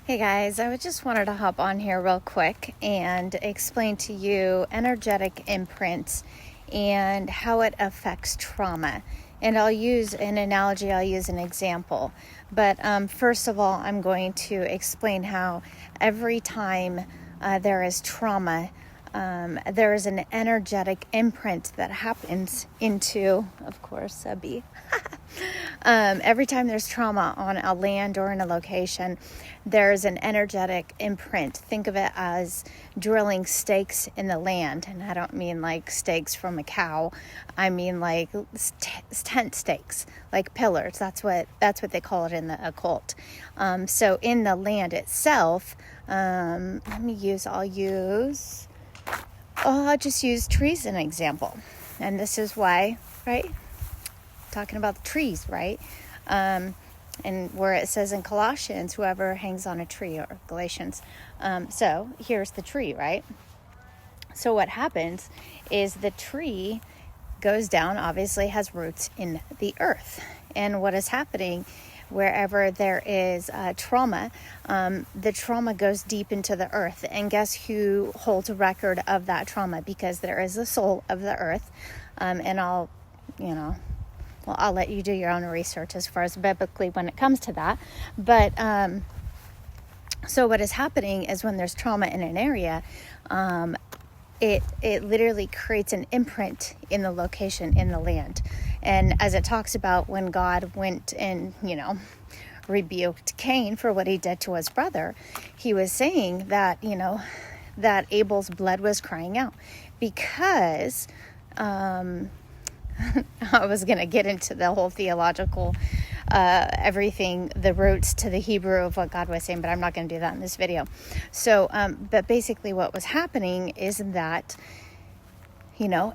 Hey guys, I just wanted to hop on here real quick and explain to you energetic imprints and how it affects trauma. And I'll use an analogy, I'll use an example. But first of all, I'm going to explain how every time there is trauma, there is an energetic imprint that happens into, of course, a bee. Every time there's trauma on a land or in a location, there's an energetic imprint. Think of it as drilling stakes in the land. And I don't mean like stakes from a cow. I mean like tent stakes, like pillars. That's what they call it in the occult. So in the land itself, I'll just use trees as an example. And this is why, right? Talking about the trees, right? And where it says in Colossians, whoever hangs on a tree, or Galatians. So here's the tree, right? So what happens is the tree goes down, obviously has roots in the earth. And what is happening wherever there is trauma, the trauma goes deep into the earth. And guess who holds a record of that trauma? Because there is the soul of the earth. And I'll let you do your own research as far as biblically when it comes to that. But so what is happening is when there's trauma in an area, it literally creates an imprint in the location, in the land. And as it talks about when God went and, rebuked Cain for what he did to his brother, he was saying that, that Abel's blood was crying out because... I was going to get into the whole theological, everything, the roots to the Hebrew of what God was saying, but I'm not going to do that in this video. So, but basically what was happening is that,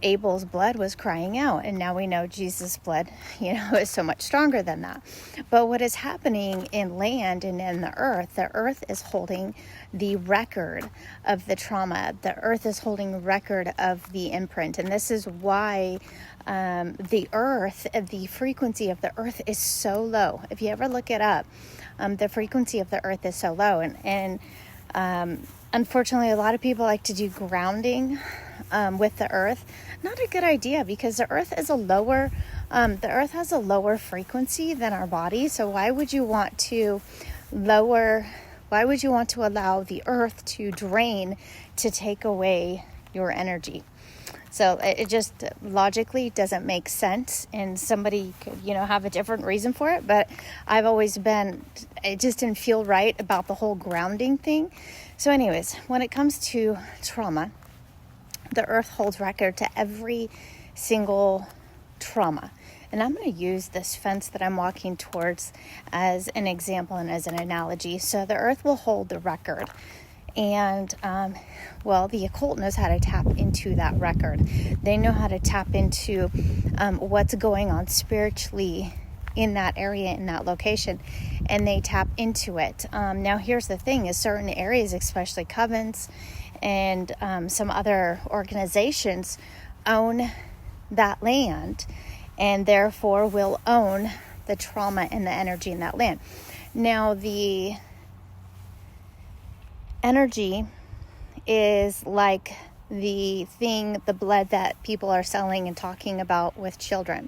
Abel's blood was crying out, and now we know Jesus' blood, is so much stronger than that. But what is happening in land and in the earth is holding the record of the trauma. The earth is holding record of the imprint, and this is why the frequency of the earth is so low. If you ever look it up, the frequency of the earth is so low, and unfortunately, a lot of people like to do grounding with the earth. Not a good idea, because the earth has a lower frequency than our body. So why would you want to allow the earth to drain, to take away your energy? So it just logically doesn't make sense, and somebody could, have a different reason for it. But I've always it just didn't feel right about the whole grounding thing. So anyways, when it comes to trauma, the earth holds record to every single trauma. And I'm going to use this fence that I'm walking towards as an example and as an analogy. So the earth will hold the record. And, the occult knows how to tap into that record. They know how to tap into what's going on spiritually in that area, in that location, and they tap into it. Now, here's the thing, is certain areas, especially Covens and some other organizations, own that land and therefore will own the trauma and the energy in that land. Now, the energy is like the blood that people are selling and talking about with children.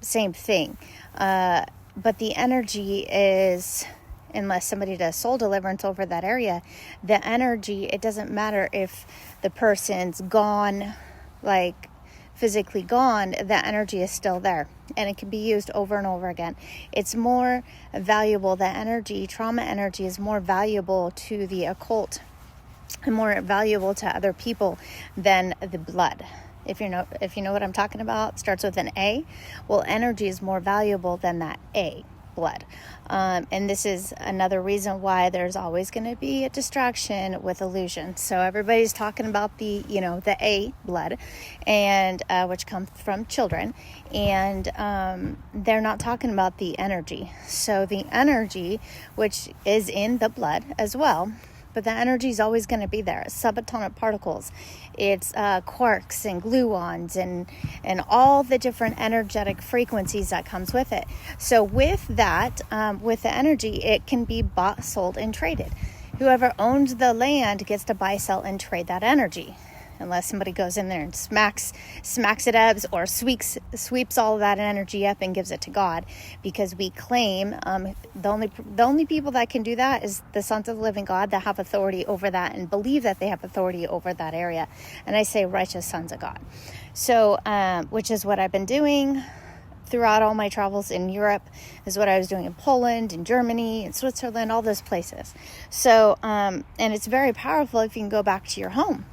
Same thing. But the energy is, unless somebody does soul deliverance over that area, the energy, it doesn't matter if the person's gone, like physically gone, the energy is still there, and it can be used over and over again. It's more valuable. The energy, trauma energy, is more valuable to the occult and more valuable to other people than the blood. If you know what I'm talking about, starts with an A. Well, energy is more valuable than that A, blood. And this is another reason why there's always going to be a distraction with illusion. So everybody's talking about the A, blood, and which comes from children, and they're not talking about the energy. So the energy, which is in the blood as well, but the energy is always going to be there. It's subatomic particles. It's quarks and gluons and all the different energetic frequencies that comes with it. So with that, with the energy, it can be bought, sold, and traded. Whoever owns the land gets to buy, sell, and trade that energy. Unless somebody goes in there and smacks it up or sweeps all of that energy up and gives it to God, because we claim the only people that can do that is the sons of the living God that have authority over that and believe that they have authority over that area. And I say righteous sons of God. So, which is what I've been doing throughout all my travels in Europe, is what I was doing in Poland, in Germany, in Switzerland, all those places. So, and it's very powerful if you can go back to your home,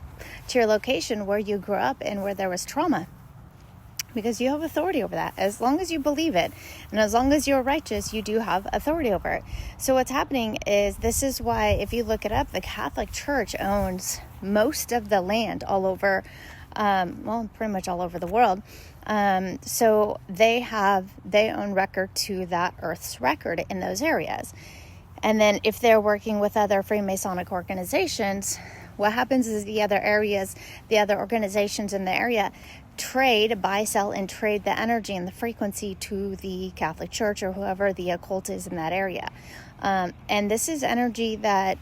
to your location where you grew up and where there was trauma, because you have authority over that. As long as you believe it and as long as you're righteous, you do have authority over it. So what's happening is, this is why, if you look it up, the Catholic Church owns most of the land all over, pretty much all over the world. So they own record to that Earth's record in those areas. And then if they're working with other Freemasonic organizations, what happens is the other organizations in the area buy, sell, and trade the energy and the frequency to the Catholic Church or whoever the occult is in that area. And this is energy that,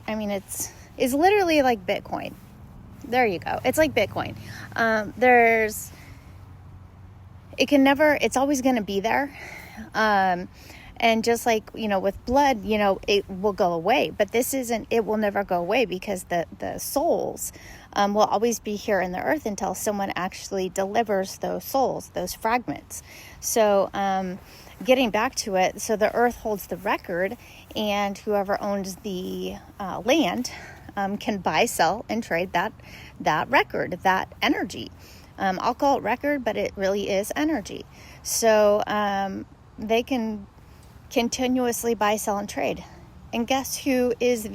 it's literally like Bitcoin. There you go. It's like Bitcoin. It's always going to be there. And just like, with blood, it will go away, but it will never go away, because the souls will always be here in the earth until someone actually delivers those souls, those fragments. So getting back to it, so the earth holds the record, and whoever owns the land can buy, sell, and trade that record, that energy. I'll call it record, but it really is energy. So they can continuously buy, sell, and trade. And guess who is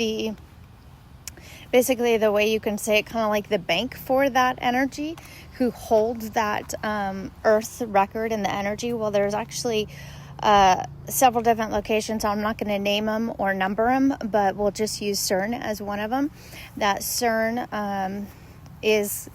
basically the way you can say it, kind of like the bank for that energy, who holds that earth record and the energy? Well, there's actually several different locations. I'm not going to name them or number them, but we'll just use CERN as one of them. That CERN is,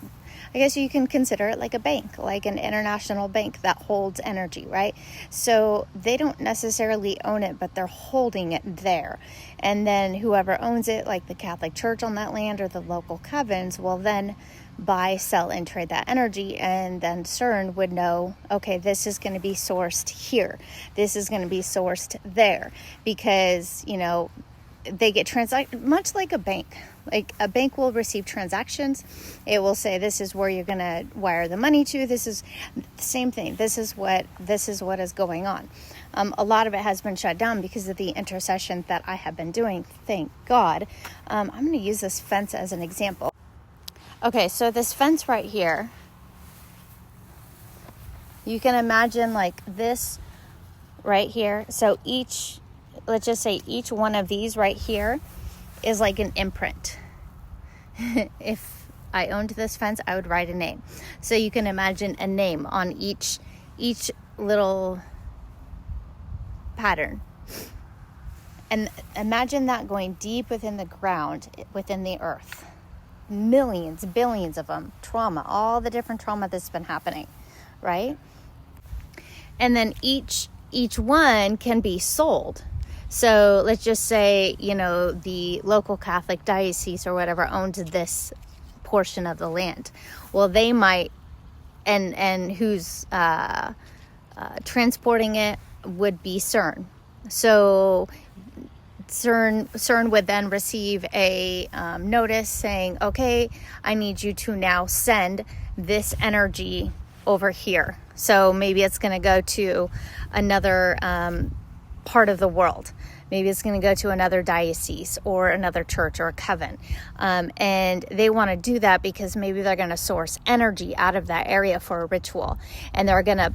I guess you can consider it like a bank, like an international bank that holds energy, right? So they don't necessarily own it, but they're holding it there. And then whoever owns it, like the Catholic Church on that land or the local Covens, will then buy, sell, and trade that energy. And then CERN would know, okay, this is going to be sourced here. This is going to be sourced there, because, they get much like a bank. Like a bank will receive transactions. It will say, this is where you're going to wire the money to. This is the same thing. This is what is going on. A lot of it has been shut down because of the intercession that I have been doing. Thank God. I'm going to use this fence as an example. Okay, so this fence right here, you can imagine like this right here. So let's just say each one of these right here is like an imprint. If I owned this fence, I would write a name. So you can imagine a name on each little pattern. And imagine that going deep within the ground, within the earth. Millions, billions of them. Trauma, all the different trauma that's been happening, right? And then each one can be sold. So let's just say, the local Catholic diocese or whatever owns this portion of the land. Well, they might, and who's transporting it would be CERN. So CERN would then receive a notice saying, okay, I need you to now send this energy over here. So maybe it's going to go to another part of the world. Maybe it's going to go to another diocese or another church or a coven. And they want to do that because maybe they're going to source energy out of that area for a ritual. And they're going to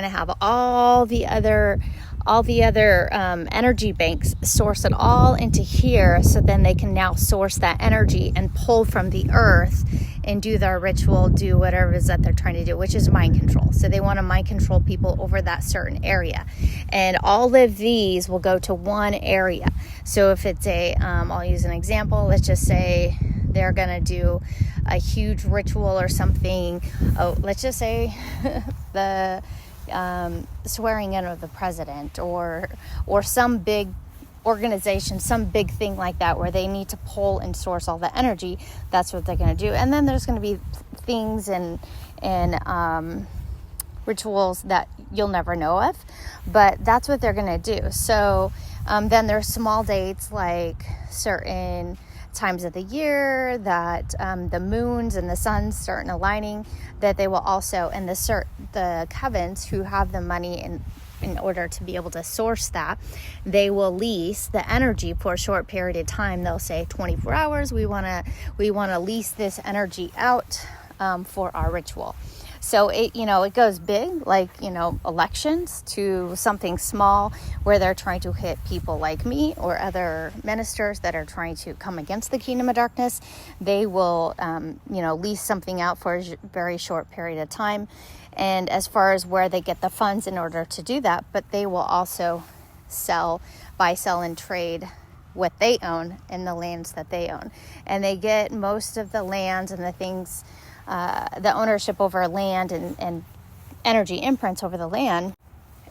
have all the other all the other energy banks source it all into here, so then they can now source that energy and pull from the earth and do their ritual, do whatever it is that they're trying to do, which is mind control. So they want to mind control people over that certain area. And all of these will go to one area. So if it's I'll use an example, let's just say they're going to do a huge ritual or something. Oh, let's just say the swearing in of the president or some big organization, some big thing like that, where they need to pull and source all the energy. That's what they're going to do. And then there's going to be things and rituals that you'll never know of, but that's what they're going to do. So then there's small dates, like certain times of the year that the moons and the suns start aligning, that they will also, and the Covens who have the money in order to be able to source that, they will lease the energy for a short period of time. They'll say 24 hours, we want to lease this energy out for our ritual. So it goes big, like, elections, to something small where they're trying to hit people like me or other ministers that are trying to come against the kingdom of darkness. They will, lease something out for a very short period of time. And as far as where they get the funds in order to do that, but they will also buy, sell, and trade what they own and the lands that they own. And they get most of the lands and the things, the ownership over land and energy imprints over the land,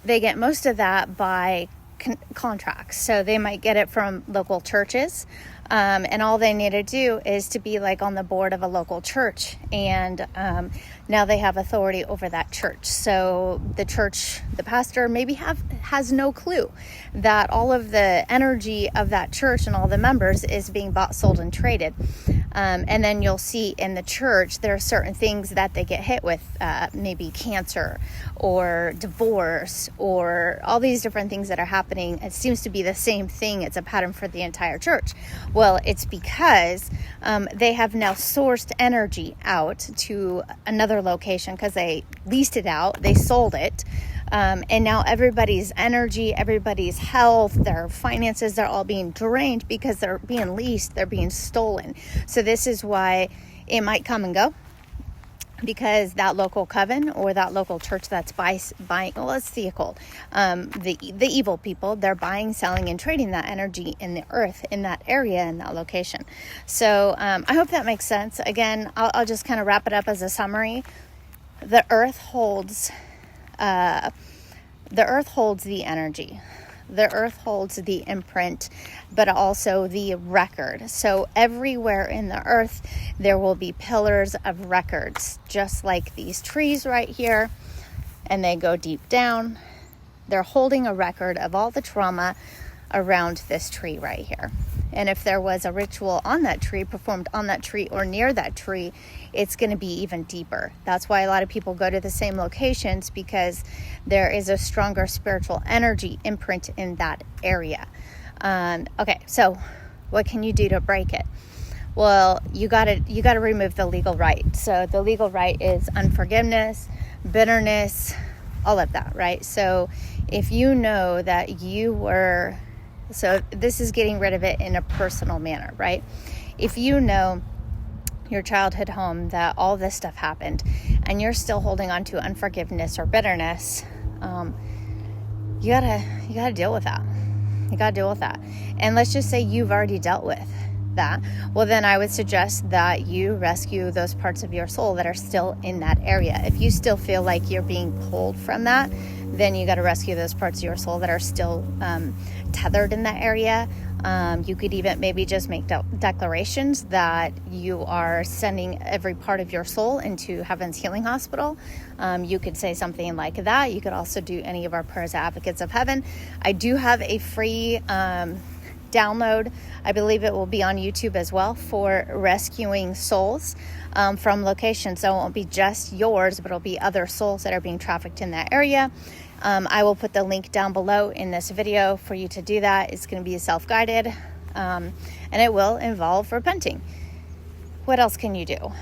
they get most of that by contracts. So they might get it from local churches, and all they need to do is to be like on the board of a local church, and now they have authority over that church. So the church, the pastor maybe has no clue that all of the energy of that church and all the members is being bought, sold, and traded. And then you'll see in the church, there are certain things that they get hit with, maybe cancer or divorce or all these different things that are happening. It seems to be the same thing. It's a pattern for the entire church. Well, it's because they have now sourced energy out to another location because they leased it out, they sold it. And now everybody's energy, everybody's health, their finances, they're all being drained because they're being leased, they're being stolen. So this is why it might come and go, because that local coven or that local church that's buying, well, let's see it called, the evil people, they're buying, selling, and trading that energy in the earth, in that area, in that location. So I hope that makes sense. Again, I'll just kind of wrap it up as a summary. The earth holds the energy. The earth holds the imprint, but also the record. So everywhere in the earth, there will be pillars of records, just like these trees right here, and they go deep down. They're holding a record of all the trauma around this tree right here. And if there was a ritual on that tree, performed on that tree or near that tree, it's going to be even deeper. That's why a lot of people go to the same locations, because there is a stronger spiritual energy imprint in that area. Okay, so what can you do to break it? Well, you got to remove the legal right. So the legal right is unforgiveness, bitterness, all of that, right? So if you know that so this is getting rid of it in a personal manner, right? If you know your childhood home that all this stuff happened and you're still holding on to unforgiveness or bitterness, you gotta deal with that. You gotta deal with that. And let's just say you've already dealt with that. Well, then I would suggest that you rescue those parts of your soul that are still in that area. If you still feel like you're being pulled from that, then you got to rescue those parts of your soul that are still tethered in that area. You could even maybe just make declarations that you are sending every part of your soul into Heaven's Healing Hospital. You could say something like that. You could also do any of our prayers, Advocates of Heaven. I do have a free download. I believe it will be on YouTube as well, for rescuing souls from locations. So it won't be just yours, but it'll be other souls that are being trafficked in that area. I will put the link down below in this video for you to do that. It's going to be self-guided, and it will involve repenting. What else can you do?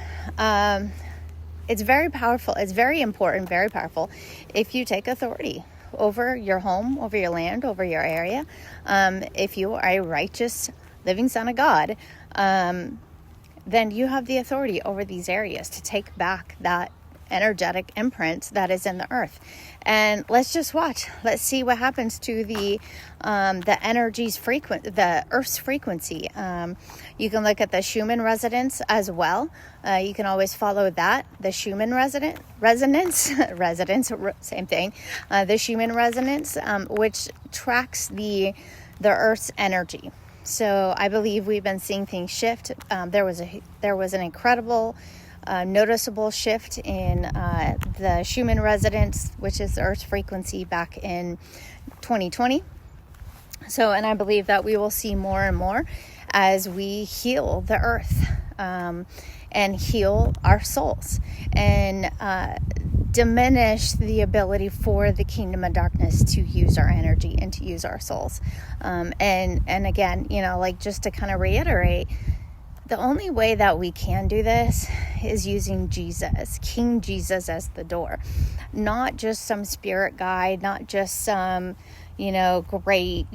It's very powerful. It's very important, very powerful if you take authority. over your home, over your land, over your area. If you are a righteous, living son of God, then you have the authority over these areas to take back that energetic imprint that is in the earth. And let's just watch. Let's see what happens to the energy's the Earth's frequency. You can look at the Schumann resonance as well. You can always follow that. The Schumann resonance, same thing. The Schumann resonance, which tracks the Earth's energy. So I believe we've been seeing things shift. There was an incredible, noticeable shift in the Schumann resonance, which is the Earth's frequency, back in 2020. So, and I believe that we will see more and more as we heal the Earth and heal our souls and diminish the ability for the kingdom of darkness to use our energy and to use our souls. And again, like, just to kind of reiterate, the only way that we can do this is using Jesus, King Jesus, as the door. Not just some spirit guide, not just some, great,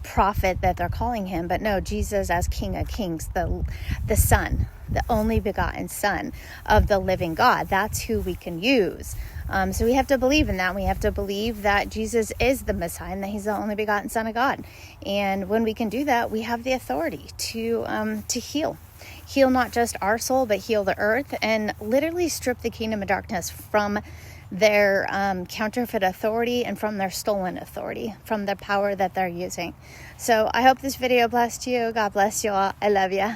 prophet that they're calling him, but no, Jesus as King of Kings, the Son, the only begotten Son of the living God. That's who we can use. So we have to believe in that. We have to believe that Jesus is the Messiah and that he's the only begotten Son of God. And when we can do that, we have the authority to heal not just our soul, but heal the earth and literally strip the kingdom of darkness from their counterfeit authority and from their stolen authority, from the power that they're using. So I hope this video blessed you. God bless you all. I love you.